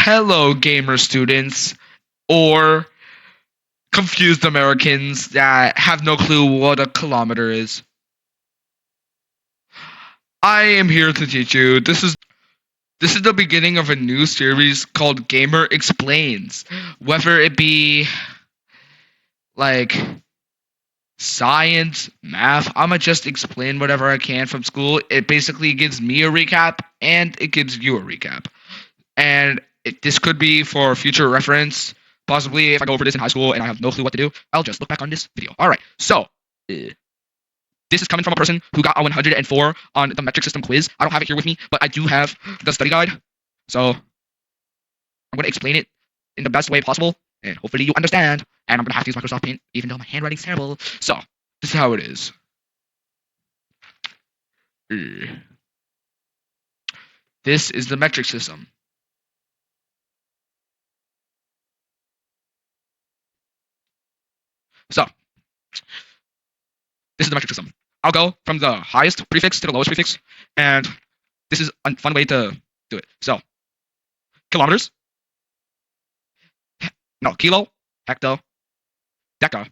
Hello, gamer students, or confused Americans that have no clue what a kilometer is. I am here to teach you. This is the beginning of a new series called Gamer Explains. Whether it be like science, math, I'ma just explain whatever I can from school. It basically gives me a recap and it gives you a recap. And this could be for future reference. Possibly, if I go over this in high school and I have no clue what to do, I'll just look back on this video. All right, so this is coming from a person who got a 104 on the metric system quiz. I don't have it here with me, but I do have the study guide. So I'm going to explain it in the best way possible, and hopefully you understand. And I'm going to have to use Microsoft Paint, even though my handwriting's terrible. So this is how it is. This is the metric system. So this is the metric system. I'll go from the highest prefix to the lowest prefix, and this is a fun way to do it. So kilometers, no, kilo, hecto, deca.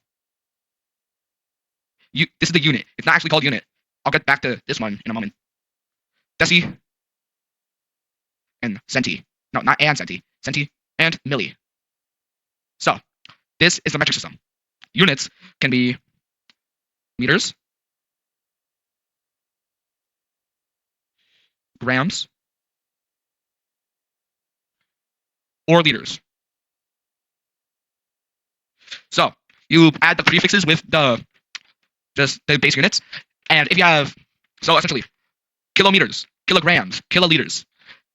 This is the unit. It's not actually called unit. I'll get back to this one in a moment. Deci and centi. No, not and centi. Centi and milli. So this is the metric system. Units can be meters, grams, or liters. So you add the prefixes with just the base units, and if you have, so essentially kilometers, kilograms, kiloliters,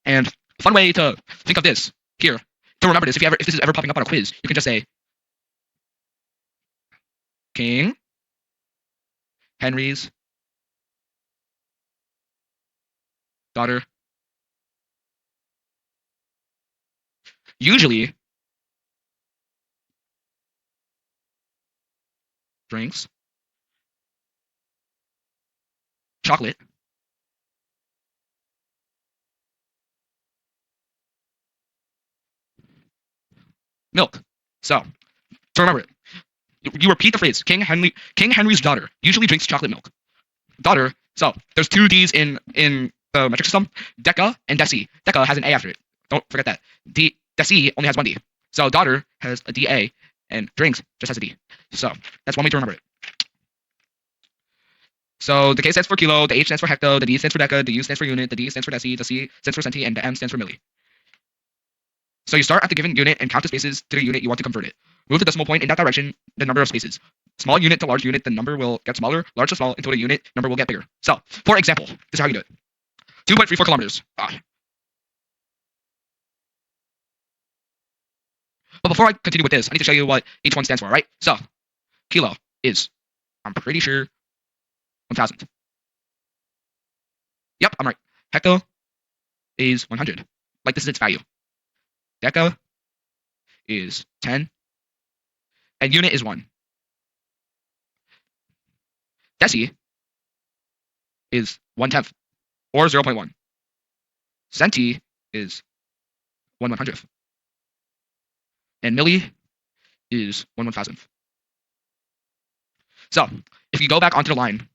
and a fun way to think of this here to remember this, if this is ever popping up on a quiz, you can just say King Henry's daughter usually drinks chocolate milk. So to remember it, you repeat the phrase King Henry's daughter usually drinks chocolate milk. Daughter. So there's two D's in the metric system, deca and deci. Deca has an A after it. Don't forget that. Deci only has one D. So daughter has a DA, and drinks just has a D. So that's one way to remember it. So the K stands for kilo, the H stands for hecto, the D stands for deca, the U stands for unit, the D stands for deci, the C stands for centi, and the M stands for milli. So you start at the given unit and count the spaces to the unit you want to convert it. Move the decimal point in that direction, the number of spaces. Small unit to large unit, the number will get smaller. Large to small, until the unit number will get bigger. So, for example, this is how you do it. 2.34 kilometers. But before I continue with this, I need to show you what each one stands for, right? So, kilo is, I'm pretty sure, 1,000. Yep, I'm right. Hecto is 100. Like, this is its value. Deca is 10. And unit is 1. Deci is 1/10, or 0.1. Centi is 1/100th. And milli is 1/1000th. So, if you go back onto the line,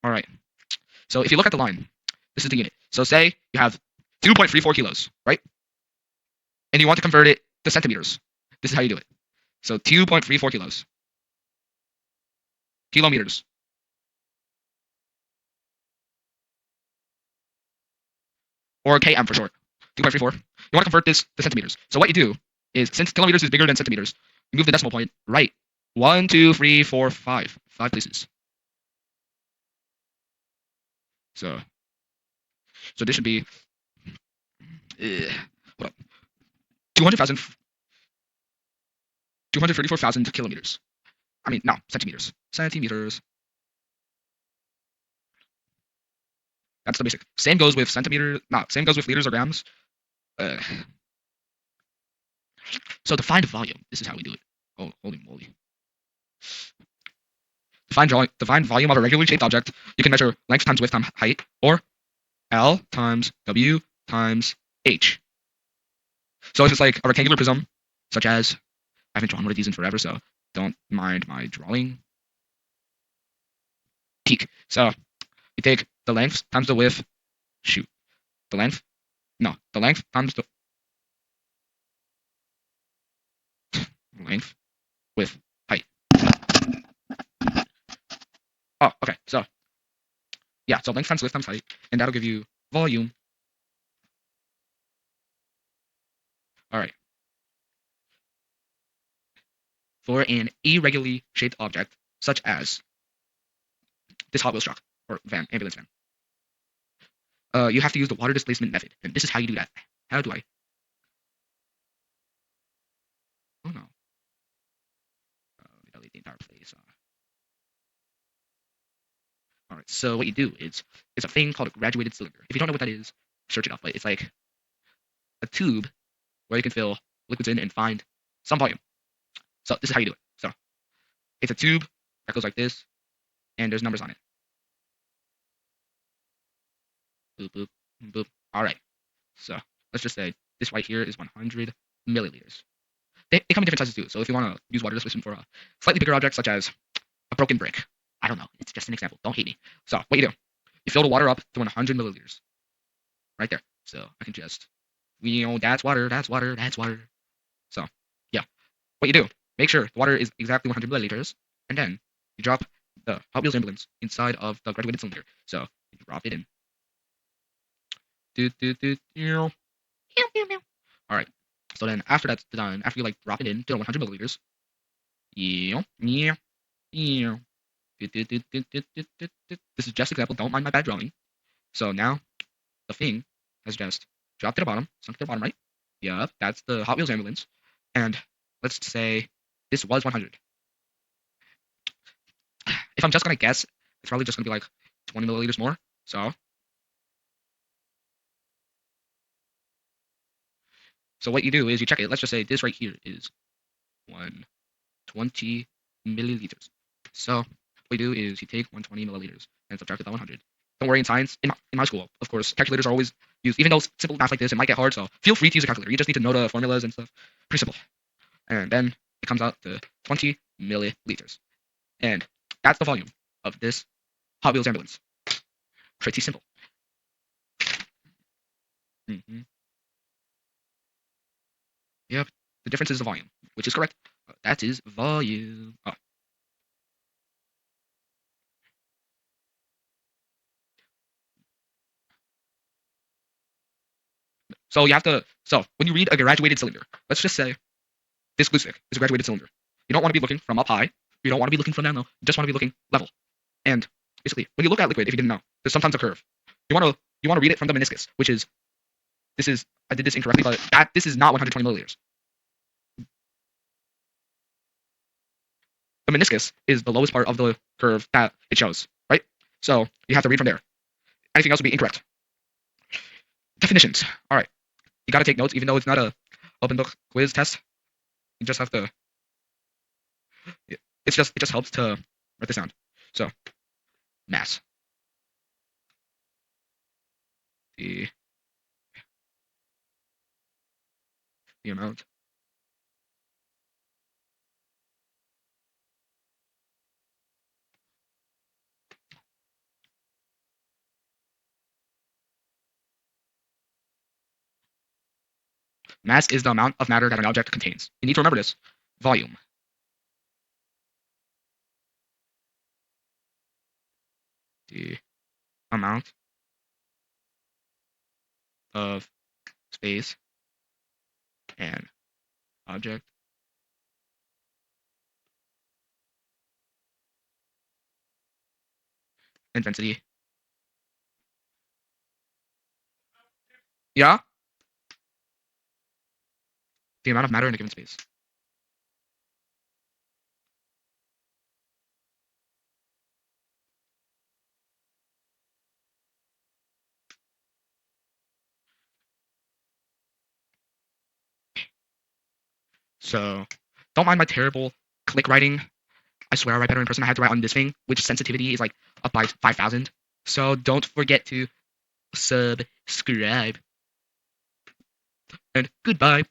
all right. So if you look at the line, this is the unit. So say you have 2.34 kilos, right? And you want to convert it to centimeters. This is how you do it. So 2.34 kilos. Kilometers. Or km for short. 2.34. You want to convert this to centimeters. So what you do is, since kilometers is bigger than centimeters, you move the decimal point right. 1, 2, 3, 4, 5. 5 places. So this should be hold up. 200,000 234,000 kilometers. I mean, no, centimeters. Centimeters. That's the basic. Same goes with centimeters. No, same goes with liters or grams. So to find volume, this is how we do it. Oh, holy moly. To Define volume of a regularly shaped object. You can measure length times width times height, or L times W times H. So it's just like a rectangular prism, such as I haven't drawn one of these in forever, so don't mind my drawing. Peak. So you take the length times the width. Shoot. The length? No. The length times the length with height. Oh, okay. So yeah, so length times width times height, and that'll give you volume. All right. For an irregularly shaped object, such as this Hot Wheels truck or van, ambulance van, you have to use the water displacement method, and this is how you do that. How do I? Oh no. Delete the entire place. All right. So what you do is it's a thing called a graduated cylinder. If you don't know what that is, search it up. But it's like a tube where you can fill liquids in and find some volume. So this is how you do it. So it's a tube that goes like this, and there's numbers on it. Boop, boop, boop. All right. So let's just say this right here is 100 milliliters. They come in different sizes too. So if you want to use water displacement for a slightly bigger object, such as a broken brick, I don't know. It's just an example. Don't hate me. So what you do, you fill the water up to 100 milliliters, right there. So I can just, that's water, that's water, that's water. So yeah, what you do, make sure the water is exactly 100 milliliters, and then you drop the Hot Wheels ambulance inside of the graduated cylinder. So you drop it in. All right. So then after that's done, after you like drop it in to 100 milliliters, this is just example. Don't mind my bad drawing. So now the thing has just dropped to the bottom, sunk to the bottom, right? Yep, that's the Hot Wheels ambulance. And let's say this was 100. If I'm just gonna guess, it's probably just gonna be like 20 milliliters more. So what you do is you check it. Let's just say this right here is 120 milliliters. So what you do is you take 120 milliliters and subtract it by 100. Don't worry, in science, in my school, of course, calculators are always used. Even though simple math like this, it might get hard, so feel free to use a calculator. You just need to know the formulas and stuff. Pretty simple. And then it comes out to 20 milliliters. And that's the volume of this Hot Wheels ambulance. Pretty simple. Yep. The difference is the volume, which is correct. That is volume. Oh. So you have to. So when you read a graduated cylinder, let's just say this glue stick is a graduated cylinder. You don't want to be looking from up high. You don't want to be looking from down low. You just want to be looking level. And basically, when you look at liquid, if you didn't know, there's sometimes a curve. You want to read it from the meniscus, which is this is I did this incorrectly, but this is not 120 milliliters. The meniscus is the lowest part of the curve that it shows, right? So you have to read from there. Anything else would be incorrect. Definitions. All right. You got to take notes, even though it's not a open book quiz test. You just have to. It just helps to write this down. So mass. The amount. Mass is the amount of matter that an object contains. You need to remember this. Volume. The amount of space an object and density. Yeah? The amount of matter in a given space. So don't mind my terrible click writing. swear I write better in person. I had to write on this thing, which sensitivity is like up by 5,000. So don't forget to subscribe. And goodbye.